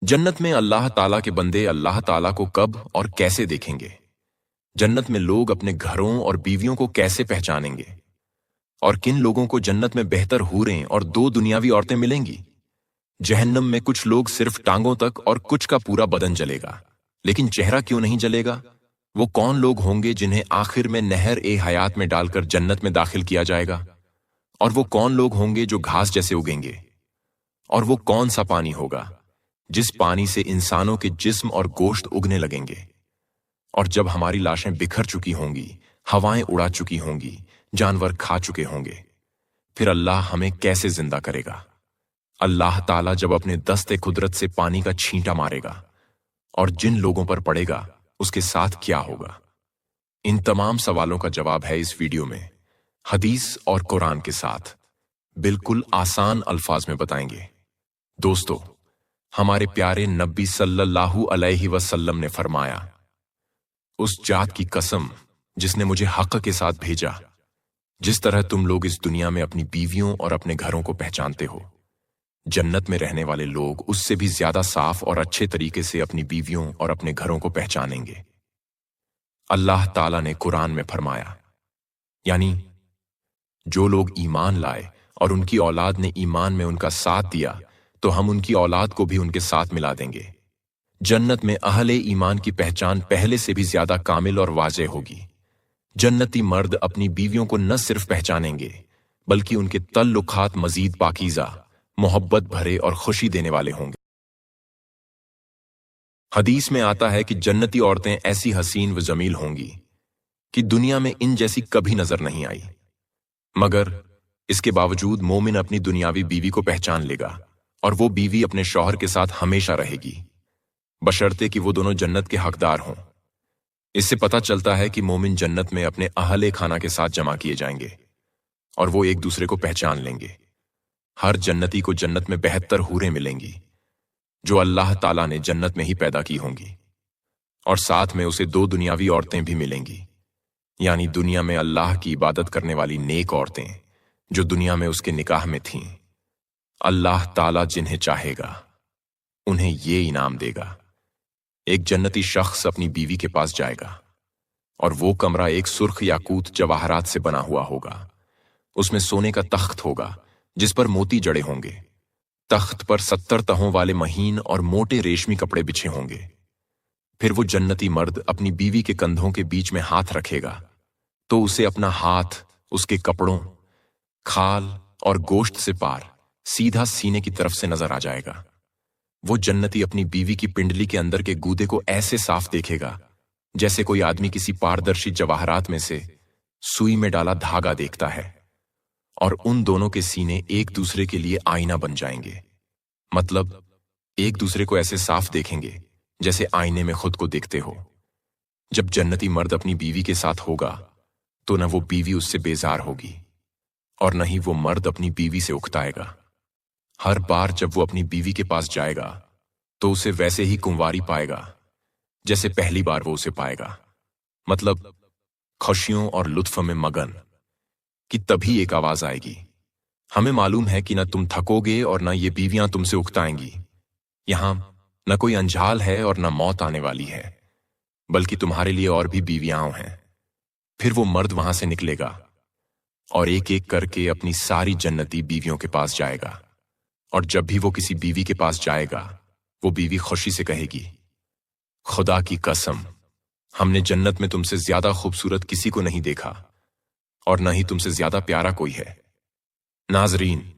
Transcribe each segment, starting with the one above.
जन्नत में अल्लाह ताला के बंदे अल्लाह ताला को कब और कैसे देखेंगे? जन्नत में लोग अपने घरों और बीवियों को कैसे पहचानेंगे? और किन लोगों को जन्नत में बेहतर हूरें और 2 दुनियावी औरतें मिलेंगी? जहन्नम में कुछ लोग सिर्फ टांगों तक और कुछ का पूरा बदन जलेगा, लेकिन चेहरा क्यों नहीं जलेगा? वो कौन लोग होंगे जिन्हें आखिर में नहर ए हयात में डालकर जन्नत में दाखिल किया जाएगा? और वो कौन लोग होंगे जो घास जैसे उगेंगे? और वो कौन सा पानी होगा जिस पानी से इंसानों के जिस्म और गोश्त उगने लगेंगे? और जब हमारी लाशें बिखर चुकी होंगी, हवाएं उड़ा चुकी होंगी, जानवर खा चुके होंगे, फिर अल्लाह हमें कैसे जिंदा करेगा? अल्लाह ताला जब अपने दस्ते कुदरत से पानी का छींटा मारेगा और जिन लोगों पर पड़ेगा उसके साथ क्या होगा? इन तमाम सवालों का जवाब है इस वीडियो में, हदीस और कुरान के साथ बिल्कुल आसान अल्फाज में बताएंगे। दोस्तों, हमारे प्यारे नबी सल्लल्लाहु अलैहि वसल्लम ने फरमाया, उस जात की कसम जिसने मुझे हक के साथ भेजा, जिस तरह तुम लोग इस दुनिया में अपनी बीवियों और अपने घरों को पहचानते हो, जन्नत में रहने वाले लोग उससे भी ज्यादा साफ और अच्छे तरीके से अपनी बीवियों और अपने घरों को पहचानेंगे। अल्लाह ताला ने कुरान में फरमाया, यानी जो लोग ईमान लाए और उनकी औलाद ने ईमान में उनका साथ दिया तो हम उनकी औलाद को भी उनके साथ मिला देंगे। जन्नत में अहले ईमान की पहचान पहले से भी ज्यादा कामिल और वाज़ेह होगी। जन्नती मर्द अपनी बीवियों को न सिर्फ पहचानेंगे बल्कि उनके तल्लुकात मजीद पाकीज़ा, मोहब्बत भरे और खुशी देने वाले होंगे। हदीस में आता है कि जन्नती औरतें ऐसी हसीन व जमील होंगी कि दुनिया में इन जैसी कभी नजर नहीं आई, मगर इसके बावजूद मोमिन अपनी दुनियावी बीवी को पहचान लेगा और वो बीवी अपने शौहर के साथ हमेशा रहेगी, बशर्ते कि वो दोनों जन्नत के हकदार हों। इससे पता चलता है कि मोमिन जन्नत में अपने अहले खाना के साथ जमा किए जाएंगे और वो एक दूसरे को पहचान लेंगे। हर जन्नती को जन्नत में बेहतर हूरें मिलेंगी जो अल्लाह ताला ने जन्नत में ही पैदा की होंगी, और साथ में उसे 2 दुनियावी औरतें भी मिलेंगी, यानी दुनिया में अल्लाह की इबादत करने वाली नेक औरतें जो दुनिया में उसके निकाह में थीं। अल्लाह ताला जिन्हें चाहेगा उन्हें ये इनाम देगा। एक जन्नती शख्स अपनी बीवी के पास जाएगा और वो कमरा एक सुर्ख याकूत जवाहरात से बना हुआ होगा। उसमें सोने का तख्त होगा जिस पर मोती जड़े होंगे। तख्त पर 70 तहों वाले महीन और मोटे रेशमी कपड़े बिछे होंगे। फिर वो जन्नती मर्द अपनी बीवी के कंधों के बीच में हाथ रखेगा तो उसे अपना हाथ उसके कपड़ों, खाल और गोश्त से पार सीधा सीने की तरफ से नजर आ जाएगा। वो जन्नती अपनी बीवी की पिंडली के अंदर के गूदे को ऐसे साफ देखेगा जैसे कोई आदमी किसी पारदर्शी जवाहरात में से सुई में डाला धागा देखता है, और उन दोनों के सीने एक दूसरे के लिए आईना बन जाएंगे। मतलब एक दूसरे को ऐसे साफ देखेंगे जैसे आईने में खुद को देखते हो। जब जन्नती मर्द अपनी बीवी के साथ होगा तो न वो बीवी उससे बेजार होगी और न ही वो मर्द अपनी बीवी से उकताएगा। हर बार जब वो अपनी बीवी के पास जाएगा तो उसे वैसे ही कुंवारी पाएगा जैसे पहली बार वो उसे पाएगा। मतलब खुशियों और लुत्फ में मगन कि तभी एक आवाज आएगी, हमें मालूम है कि न तुम थकोगे और न ये बीवियां तुमसे उकताएंगी। यहां न कोई अंझाल है और न मौत आने वाली है, बल्कि तुम्हारे लिए और भी बीवियां हैं। फिर वो मर्द वहां से निकलेगा और एक एक करके अपनी सारी जन्नती बीवियों के पास जाएगा, और जब भी वो किसी बीवी के पास जाएगा वो बीवी खुशी से कहेगी, खुदा की कसम, हमने जन्नत में तुमसे ज्यादा खूबसूरत किसी को नहीं देखा और न ही तुमसे ज्यादा प्यारा कोई है। नाजरीन,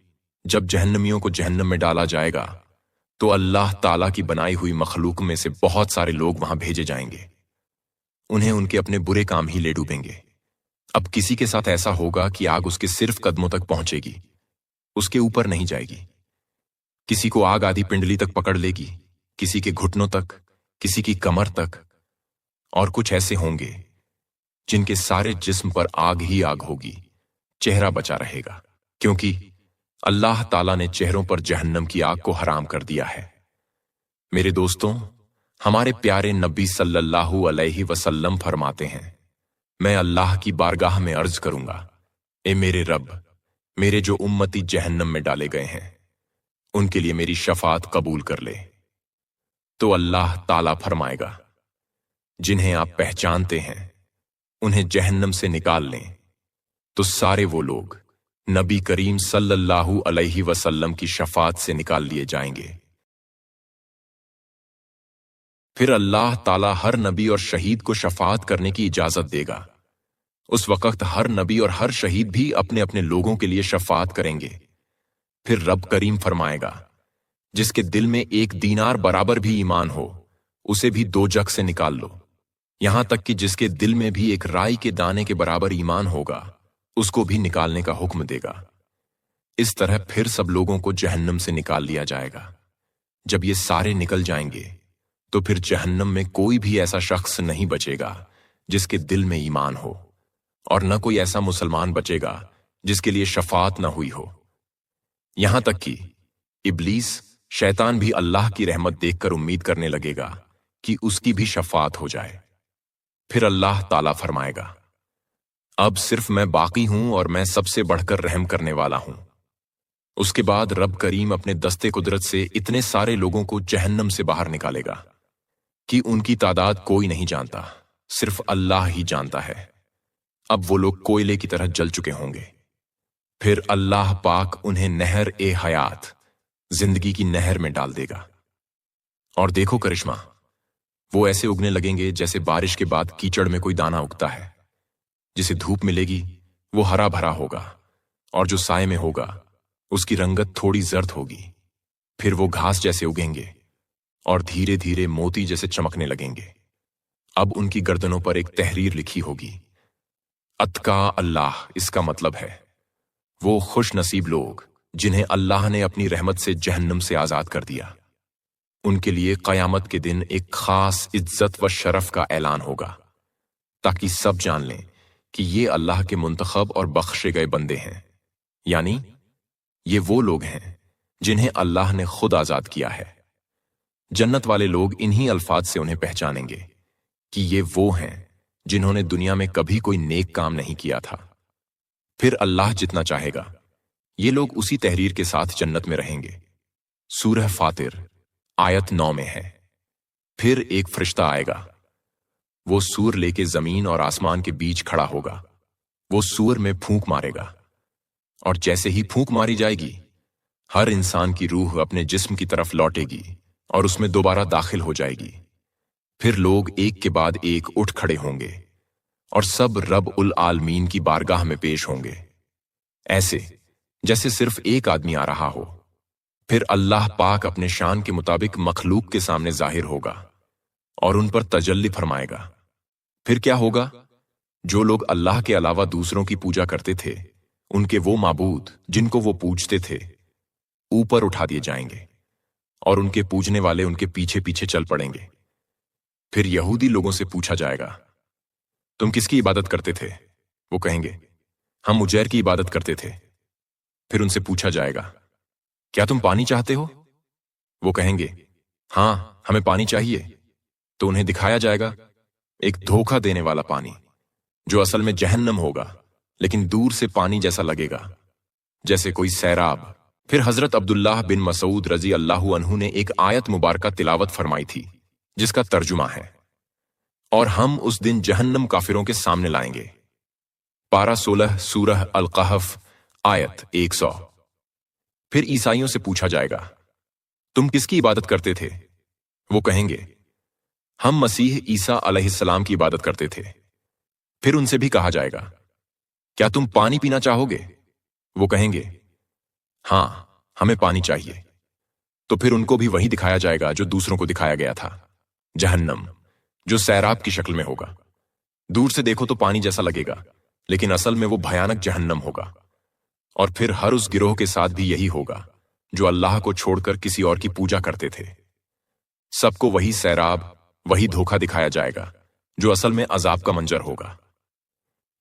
जब जहन्नमियों को जहन्नम में डाला जाएगा तो अल्लाह ताला की बनाई हुई मखलूक में से बहुत सारे लोग वहां भेजे जाएंगे। उन्हें उनके अपने बुरे काम ही ले डूबेंगे। अब किसी के साथ ऐसा होगा कि आग उसके सिर्फ कदमों तक पहुंचेगी, उसके ऊपर नहीं जाएगी। किसी को आग आधी पिंडली तक पकड़ लेगी, किसी के घुटनों तक, किसी की कमर तक, और कुछ ऐसे होंगे जिनके सारे जिस्म पर आग ही आग होगी, चेहरा बचा रहेगा, क्योंकि अल्लाह ताला ने चेहरों पर जहन्नम की आग को हराम कर दिया है। मेरे दोस्तों, हमारे प्यारे नबी सल्लल्लाहु अलैहि वसल्लम फरमाते हैं, मैं अल्लाह की बारगाह में अर्ज करूंगा, ए मेरे रब, मेरे जो उम्मती जहन्नम में डाले गए हैं उनके लिए मेरी शफात कबूल कर ले। تو اللہ تعالیٰ فرمائے گا، جنہیں آپ پہچانتے ہیں انہیں جہنم سے نکال لیں، تو سارے وہ لوگ نبی کریم صلی اللہ علیہ وسلم کی شفاعت سے نکال لیے جائیں گے۔ پھر اللہ تعالیٰ ہر نبی اور شہید کو شفاعت کرنے کی اجازت دے گا۔ اس وقت ہر نبی اور ہر شہید بھی اپنے اپنے لوگوں کے لیے شفاعت کریں گے۔ پھر رب کریم فرمائے گا، جس کے دل میں 1 دینار برابر بھی ایمان ہو اسے بھی دوزخ سے نکال لو، یہاں تک کہ جس کے دل میں بھی 1 رائی کے دانے کے برابر ایمان ہوگا اس کو بھی نکالنے کا حکم دے گا۔ اس طرح پھر سب لوگوں کو جہنم سے نکال لیا جائے گا۔ جب یہ سارے نکل جائیں گے تو پھر جہنم میں کوئی بھی ایسا شخص نہیں بچے گا جس کے دل میں ایمان ہو، اور نہ کوئی ایسا مسلمان بچے گا جس کے لیے شفاعت نہ ہوئی ہو، یہاں تک کہ ابلیس شیطان بھی اللہ کی رحمت دیکھ کر امید کرنے لگے گا کہ اس کی بھی شفاعت ہو جائے۔ پھر اللہ تعالیٰ فرمائے گا، اب صرف میں باقی ہوں اور میں سب سے بڑھ کر رحم کرنے والا ہوں۔ اس کے بعد رب کریم اپنے دستے قدرت سے اتنے سارے لوگوں کو جہنم سے باہر نکالے گا کہ ان کی تعداد کوئی نہیں جانتا، صرف اللہ ہی جانتا ہے۔ اب وہ لوگ کوئلے کی طرح جل چکے ہوں گے۔ پھر اللہ پاک انہیں نہر حیات، زندگی کی نہر میں ڈال دے گا۔ اور دیکھو کرشمہ، وہ ایسے اگنے لگیں گے جیسے بارش کے بعد کیچڑ میں کوئی دانہ اگتا ہے۔ جسے دھوپ ملے گی وہ ہرا بھرا ہوگا، اور جو سائے میں ہوگا اس کی رنگت تھوڑی زرد ہوگی۔ پھر وہ گھاس جیسے اگیں گے اور دھیرے دھیرے موتی جیسے چمکنے لگیں گے۔ اب ان کی گردنوں پر ایک تحریر لکھی ہوگی، اتقا اللہ، اس کا مطلب ہے وہ خوش نصیب لوگ جنہیں اللہ نے اپنی رحمت سے جہنم سے آزاد کر دیا۔ ان کے لیے قیامت کے دن ایک خاص عزت و شرف کا اعلان ہوگا، تاکہ سب جان لیں کہ یہ اللہ کے منتخب اور بخشے گئے بندے ہیں، یعنی یہ وہ لوگ ہیں جنہیں اللہ نے خود آزاد کیا ہے۔ جنت والے لوگ انہی الفاظ سے انہیں پہچانیں گے کہ یہ وہ ہیں جنہوں نے دنیا میں کبھی کوئی نیک کام نہیں کیا تھا۔ پھر اللہ جتنا چاہے گا یہ لوگ اسی تحریر کے ساتھ جنت میں رہیں گے۔ سورہ فاطر آیت 9 میں ہے، پھر ایک فرشتہ آئے گا، وہ سور لے کے زمین اور آسمان کے بیچ کھڑا ہوگا۔ وہ سور میں پھونک مارے گا، اور جیسے ہی پھونک ماری جائے گی ہر انسان کی روح اپنے جسم کی طرف لوٹے گی اور اس میں دوبارہ داخل ہو جائے گی۔ پھر لوگ ایک کے بعد ایک اٹھ کھڑے ہوں گے اور سب رب العالمین کی بارگاہ میں پیش ہوں گے، ایسے جیسے صرف ایک آدمی آ رہا ہو۔ پھر اللہ پاک اپنے شان کے مطابق مخلوق کے سامنے ظاہر ہوگا اور ان پر تجلی فرمائے گا۔ پھر کیا ہوگا؟ جو لوگ اللہ کے علاوہ دوسروں کی پوجا کرتے تھے، ان کے وہ معبود جن کو وہ پوجتے تھے اوپر اٹھا دیے جائیں گے، اور ان کے پوجنے والے ان کے پیچھے پیچھے چل پڑیں گے۔ پھر یہودی لوگوں سے پوچھا جائے گا، تم کس کی عبادت کرتے تھے؟ وہ کہیں گے، ہم عزیر کی عبادت کرتے تھے۔ پھر ان سے پوچھا جائے گا، کیا تم پانی چاہتے ہو؟ وہ کہیں گے، ہاں ہمیں پانی چاہیے۔ تو انہیں دکھایا جائے گا ایک دھوکہ دینے والا پانی، جو اصل میں جہنم ہوگا، لیکن دور سے پانی جیسا لگے گا، جیسے کوئی سیراب۔ پھر حضرت عبداللہ بن مسعود رضی اللہ عنہ نے ایک آیت مبارکہ تلاوت فرمائی تھی جس کا ترجمہ ہے، اور ہم اس دن جہنم کافروں کے سامنے لائیں گے۔ پارہ 16 سورہ القحف آیت 100۔ پھر عیسائیوں سے پوچھا جائے گا، تم کس کی عبادت کرتے تھے؟ وہ کہیں گے، ہم مسیح عیسیٰ علیہ السلام کی عبادت کرتے تھے۔ پھر ان سے بھی کہا جائے گا، کیا تم پانی پینا چاہو گے؟ وہ کہیں گے، ہاں ہمیں پانی چاہیے۔ تو پھر ان کو بھی وہی دکھایا جائے گا جو دوسروں کو دکھایا گیا تھا، جہنم، جو سیراب کی شکل میں ہوگا۔ دور سے دیکھو تو پانی جیسا لگے گا، لیکن اصل میں وہ بھیانک جہنم ہوگا۔ اور پھر ہر اس گروہ کے ساتھ بھی یہی ہوگا جو اللہ کو چھوڑ کر کسی اور کی پوجا کرتے تھے۔ سب کو وہی سیراب، وہی دھوکہ دکھایا جائے گا جو اصل میں عذاب کا منظر ہوگا۔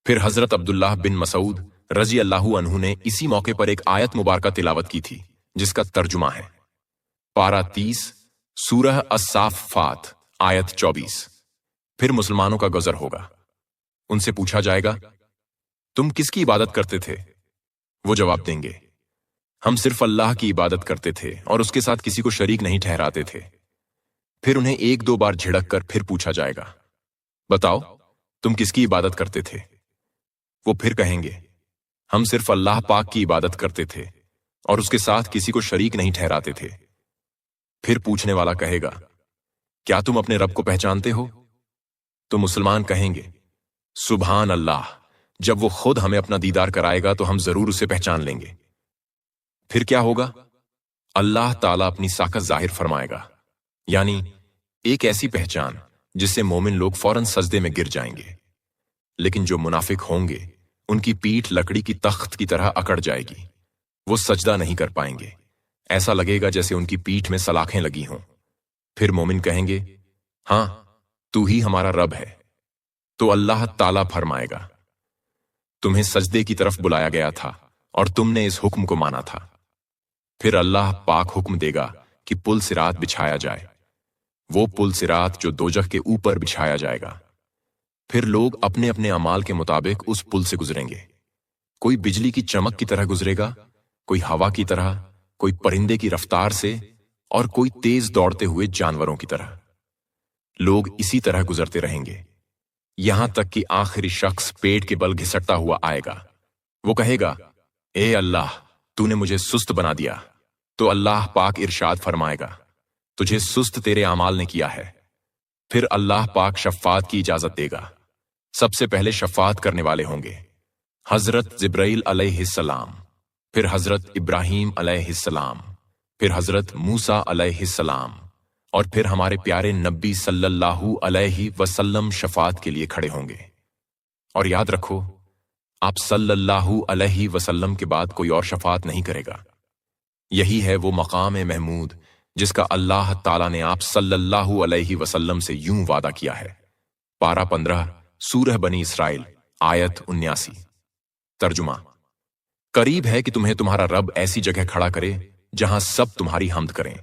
پھر حضرت عبداللہ بن مسعود رضی اللہ عنہ نے اسی موقع پر ایک آیت مبارکہ تلاوت کی تھی جس کا ترجمہ ہے، پارہ 30 سورہ الصافات آیت 24۔ پھر مسلمانوں کا گذر ہوگا، ان سے پوچھا جائے گا، تم کس کی عبادت کرتے تھے؟ وہ جواب دیں گے، ہم صرف اللہ کی عبادت کرتے تھے اور اس کے ساتھ کسی کو شریک نہیں ٹھہراتے تھے۔ फिर उन्हें एक दो बार झिड़क कर फिर पूछा जाएगा, बताओ तुम किसकी इबादत करते थे? वो फिर कहेंगे, हम सिर्फ अल्लाह पाक की इबादत करते थे और उसके साथ किसी को शरीक नहीं ठहराते थे। फिर पूछने वाला कहेगा, क्या तुम अपने रब को पहचानते हो? तो मुसलमान कहेंगे, सुभान अल्लाह, जब वो खुद हमें अपना दीदार कराएगा तो हम जरूर उसे पहचान लेंगे। फिर क्या होगा? अल्लाह ताला अपनी साकत जाहिर फरमाएगा, यानी एक ऐसी पहचान जिससे मोमिन लोग फौरन सजदे में गिर जाएंगे। लेकिन जो मुनाफिक होंगे उनकी पीठ लकड़ी की तख्त की तरह अकड़ जाएगी, वो सजदा नहीं कर पाएंगे, ऐसा लगेगा जैसे उनकी पीठ में सलाखें लगी हों। फिर मोमिन कहेंगे, हां तू ही हमारा रब है। तो अल्लाह ताला फरमाएगा, तुम्हें सजदे की तरफ बुलाया गया था और तुमने इस हुक्म को माना था। फिर अल्लाह पाक हुक्म देगा कि पुल सिरात बिछाया जाए, वो पुल सिरात जो दोजख के ऊपर बिछाया जाएगा। फिर लोग अपने अपने अमाल के मुताबिक उस पुल से गुजरेंगे। कोई बिजली की चमक की तरह गुजरेगा, कोई हवा की तरह, कोई परिंदे की रफ्तार से और कोई तेज दौड़ते हुए जानवरों की तरह। लोग इसी तरह गुजरते रहेंगे यहां तक कि आखिरी शख्स पेट के बल घिसटता हुआ आएगा। वो कहेगा, ए अल्लाह, तूने मुझे सुस्त बना दिया। तो अल्लाह पाक इरशाद फरमाएगा, तुझे सुस्त तेरे अमाल ने किया है। फिर अल्लाह पाक शफ़ात की इजाजत देगा। सबसे पहले शफ़ात करने वाले होंगे हजरत जिब्राइल अलैहिस्सलाम, फिर हजरत इब्राहीम अलैहिस्सलाम, फिर हजरत मूसा अलैहिस्सलाम, और फिर हमारे प्यारे नबी सल्लल्लाहु अलैहि वसल्लम शफ़ात के लिए खड़े होंगे। और याद रखो, आप सल्लल्लाहु अलैहि वसल्लम के बाद कोई और शफ़ात नहीं करेगा। यही है वो मकाम महमूद जिसका अल्लाह ताला ने आप सल्लल्लाहु अलैहि वसल्लम से यूं वादा किया है। पारा 15 सूरह बनी इसराइल आयत 79। तर्जुमा, करीब है कि तुम्हें तुम्हारा रब ऐसी जगह खड़ा करे जहां सब तुम्हारी हम्द करें।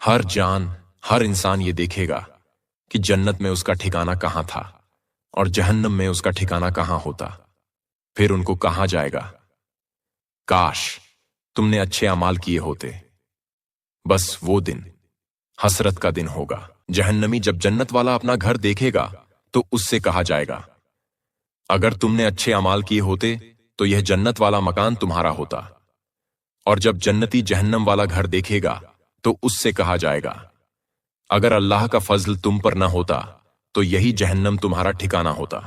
हर जान, हर इंसान ये देखेगा कि जन्नत में उसका ठिकाना कहां था और जहन्नम में उसका ठिकाना कहां होता। फिर उनको कहा जाएगा, काश तुमने अच्छे अमाल किए होते। बस वो दिन हसरत का दिन होगा। जहन्नमी जब जन्नत वाला अपना घर देखेगा तो उससे कहा जाएगा, अगर तुमने अच्छे अमाल किए होते तो यह जन्नत वाला मकान तुम्हारा होता। और जब जन्नती जहन्नम वाला घर देखेगा तो उससे कहा जाएगा, अगर अल्लाह का फजल तुम पर न होता तो यही जहन्नम तुम्हारा ठिकाना होता।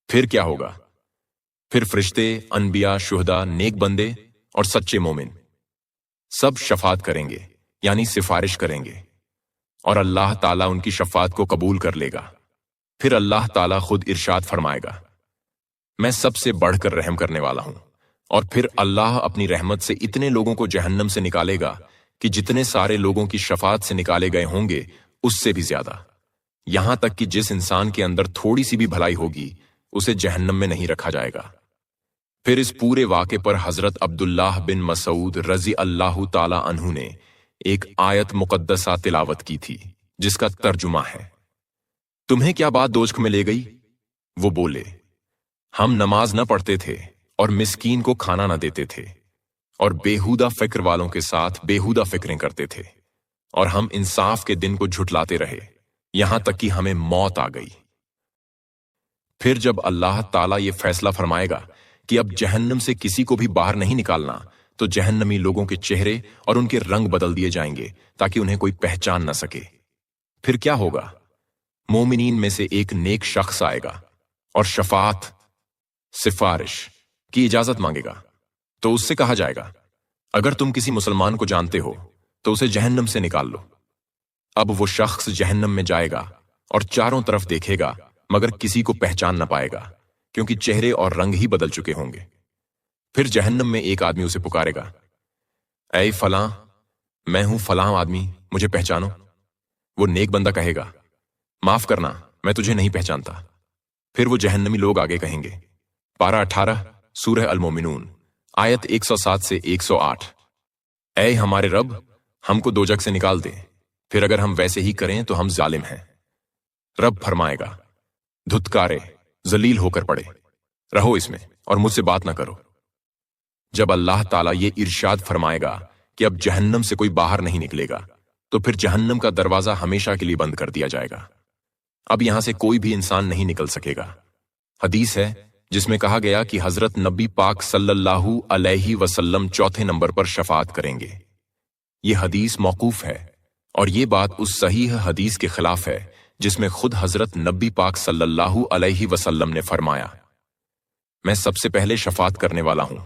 फिर क्या होगा? फिर फरिश्ते, अनबिया, शुहदा, नेक बंदे और सच्चे मोमिन सब शफात करेंगे, यानी सिफारिश करेंगे, और अल्लाह ताला उनकी शफात को कबूल कर लेगा। फिर अल्लाह ताला खुद इरशाद फरमाएगा, मैं सबसे बढ़कर रहम करने वाला हूं। और फिर अल्लाह अपनी रहमत से इतने लोगों को जहन्नम से निकालेगा कि जितने सारे लोगों की शफात से निकाले गए होंगे उससे भी ज्यादा। यहां तक कि जिस इंसान के अंदर थोड़ी सी भी भलाई होगी उसे जहन्नम में नहीं रखा जाएगा। फिर इस पूरे वाक़े पर हजरत अब्दुल्लाह बिन मसूद रजी अल्लाह ताला अन्हु ने एक आयत मुकद्दसा तिलावत की थी जिसका तर्जुमा है, तुम्हें क्या बात दोजख में ले गई? वो बोले, हम नमाज न पढ़ते थे और मिस्कीन को खाना न देते थे और बेहुदा फिक्र वालों के साथ बेहुदा फिक्रें करते थे, और हम इंसाफ के दिन को झुटलाते रहे यहां तक कि हमें मौत आ गई। फिर जब अल्लाह ताला ये फैसला फरमाएगा कि अब जहन्नम से किसी को भी बाहर नहीं निकालना, तो जहन्नमी लोगों के चेहरे और उनके रंग बदल दिए जाएंगे ताकि उन्हें कोई पहचान न सके। फिर क्या होगा? मोमिनीन में से एक नेक शख्स आएगा और शफात, सिफारिश की इजाजत मांगेगा। तो उससे कहा जाएगा, अगर तुम किसी मुसलमान को जानते हो तो उसे जहन्नम से निकाल लो। अब वो शख्स जहन्नम में जाएगा और चारों तरफ देखेगा मगर किसी को पहचान न पाएगा क्योंकि चेहरे और रंग ही बदल चुके होंगे। फिर जहन्नम में एक आदमी उसे पुकारेगा, ऐ फलां, मैं हूं फलां आदमी, मुझे पहचानो। वो नेक बंदा कहेगा, माफ करना, मैं तुझे नहीं पहचानता। फिर वो जहन्नमी लोग आगे कहेंगे। पारा 18 सूरह अल मोमिनून आयत 107 से 108, ऐ हमारे रब, हमको दोजख से निकाल दे, फिर अगर हम वैसे ही करें तो हम जालिम हैं। रब फरमाएगा, धुतकारे, जलील होकर पड़े, रहो इसमें और मुझसे बात ना करो। जब अल्लाह ताला ये इरशाद फरमाएगा कि अब जहन्नम से कोई बाहर नहीं निकलेगा, तो फिर जहन्नम का दरवाजा हमेशा के लिए बंद कर दिया जाएगा। अब यहां से कोई भी इंसान नहीं निकल सकेगा। हदीस है जिसमें कहा गया कि हजरत नबी पाक सल्लल्लाहु अलैहि वसल्लम चौथे नंबर पर शफाअत करेंगे। ये हदीस मौकूफ है और ये बात उस सहीह हदीस के खिलाफ है जिसमें खुद हजरत नबी पाक सल्लल्लाहु अलैहि वसल्लम ने फरमाया, मैं सबसे पहले शफाअत करने वाला हूं,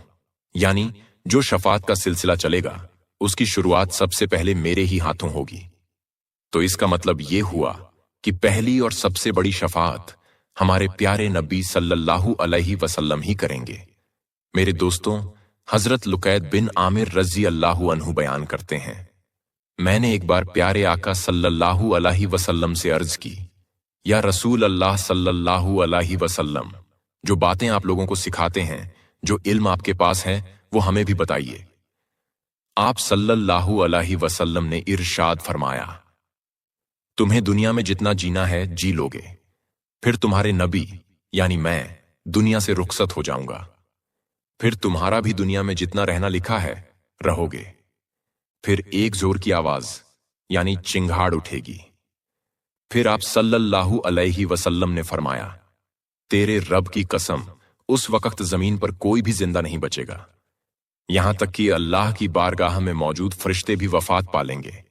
यानी जो शफाअत का सिलसिला चलेगा उसकी शुरुआत सबसे पहले मेरे ही हाथों होगी। तो इसका मतलब ये हुआ कि पहली और सबसे बड़ी शफाअत हमारे प्यारे नबी सल्लल्लाहु अलैहि वसल्लम ही करेंगे। मेरे दोस्तों, हजरत लुकैद बिन आमिर रज़ी अल्लाहु अन्हु बयान करते हैं, मैंने एक बार प्यारे आका सल्लल्लाहु अलैहि वसल्लम से अर्ज की, या रसूल अल्लाह सल्लल्लाहु अलैहि वसल्लम, जो बातें आप लोगों को सिखाते हैं, जो इल्म आपके पास है, वो हमें भी बताइए। आप सल्लल्लाहु अलैहि वसल्लम ने इरशाद फरमाया, तुम्हें दुनिया में जितना जीना है जी लोगे, फिर तुम्हारे नबी यानी मैं दुनिया से रुखसत हो जाऊंगा, फिर तुम्हारा भी दुनिया में जितना रहना लिखा है रहोगे। फिर एक जोर की आवाज यानी चिंगाड़ उठेगी। फिर आप सल्लल्लाहु अलैहि वसल्लम ने फरमाया, तेरे रब की कसम, उस वक्त जमीन पर कोई भी जिंदा नहीं बचेगा, यहां तक कि अल्लाह की बारगाह में मौजूद फरिश्ते भी वफात पालेंगे।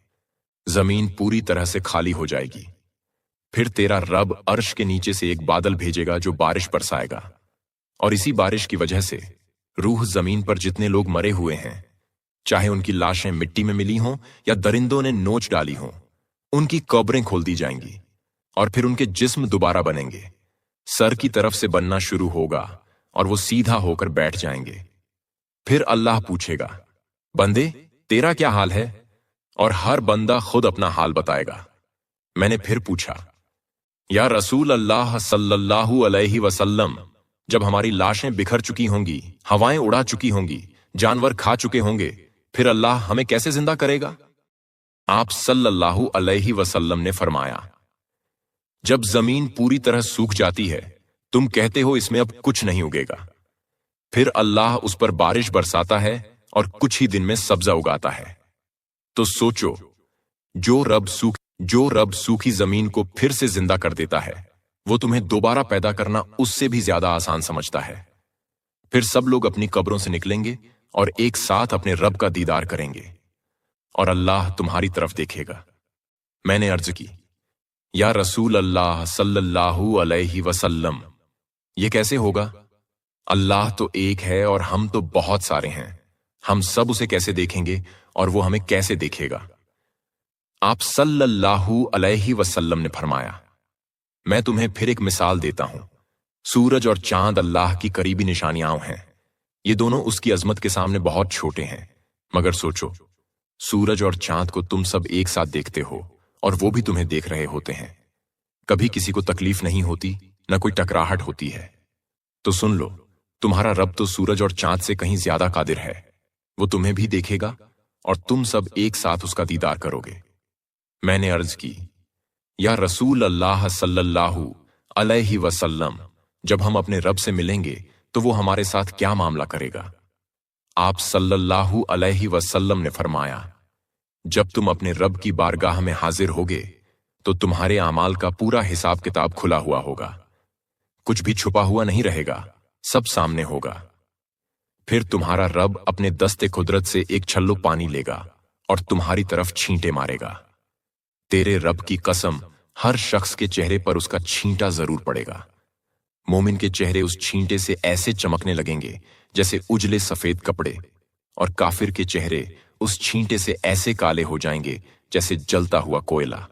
जमीन पूरी तरह से खाली हो जाएगी। फिर तेरा रब अर्श के नीचे से एक बादल भेजेगा जो बारिश बरसाएगा, और इसी बारिश की वजह से रूह जमीन पर जितने लोग मरे हुए हैं, चाहे उनकी लाशें मिट्टी में मिली हों या दरिंदों ने नोच डाली हों, उनकी कब्रें खोल दी जाएंगी और फिर उनके जिस्म दोबारा बनेंगे। सर की तरफ से बनना शुरू होगा और वो सीधा होकर बैठ जाएंगे। फिर अल्लाह पूछेगा, बंदे तेरा क्या हाल है? और हर बंदा खुद अपना हाल बताएगा। मैंने फिर पूछा, या रसूल अल्लाह सल्लल्लाहु अलैहि वसल्लम, जब हमारी लाशें बिखर चुकी होंगी, हवाएं उड़ा चुकी होंगी, जानवर खा चुके होंगे, फिर अल्लाह हमें कैसे जिंदा करेगा? आप सल्लल्लाहु अलैहि वसल्लम ने फरमाया, जब जमीन पूरी तरह सूख जाती है, तुम कहते हो इसमें अब कुछ नहीं उगेगा, फिर अल्लाह उस पर बारिश बरसाता है और कुछ ही दिन में सब्जा उगाता है। तो सोचो, जो रब सूखी जमीन को फिर से जिंदा कर देता है, वो तुम्हें दोबारा पैदा करना उससे भी ज्यादा आसान समझता है। फिर सब लोग अपनी कब्रों से निकलेंगे और एक साथ अपने रब का दीदार करेंगे और अल्लाह तुम्हारी तरफ देखेगा। मैंने अर्ज की, या रसूल अल्लाह सल्लल्लाहु अलैहि वसल्लम, ये कैसे होगा? अल्लाह तो एक है और हम तो बहुत सारे हैं, हम सब उसे कैसे देखेंगे और वो हमें कैसे देखेगा? आप सल्लल्लाहु अलैहि वसल्लम ने फरमाया, मैं तुम्हें फिर एक मिसाल देता हूं। सूरज और चांद अल्लाह की करीबी निशानियां हैं। ये दोनों उसकी अजमत के सामने बहुत छोटे हैं, मगर सोचो, सूरज और चांद को तुम सब एक साथ देखते हो और वो भी तुम्हें देख रहे होते हैं। कभी किसी को तकलीफ नहीं होती, न कोई टकराहट होती है। तो सुन लो, तुम्हारा रब तो सूरज और चांद से कहीं ज्यादा कादिर है। वो तुम्हें भी देखेगा और तुम सब एक साथ उसका दीदार करोगे। मैंने अर्ज की, या रसूल अल्लाह सल्लल्लाहु अलैहि वसल्लम, जब हम अपने रब से मिलेंगे तो वो हमारे साथ क्या मामला करेगा? आप सल्लल्लाहु अलैहि वसल्लम ने फरमाया, जब तुम अपने रब की बारगाह में हाजिर होगे तो तुम्हारे आमाल का पूरा हिसाब किताब खुला हुआ होगा, कुछ भी छुपा हुआ नहीं रहेगा, सब सामने होगा। फिर तुम्हारा रब अपने दस्ते कुदरत से एक छल्लो पानी लेगा और तुम्हारी तरफ छींटे मारेगा। तेरे रब की कसम, हर शख्स के चेहरे पर उसका छींटा जरूर पड़ेगा। मोमिन के चेहरे उस छींटे से ऐसे चमकने लगेंगे जैसे उजले सफेद कपड़े, और काफिर के चेहरे उस छींटे से ऐसे काले हो जाएंगे जैसे जलता हुआ कोयला।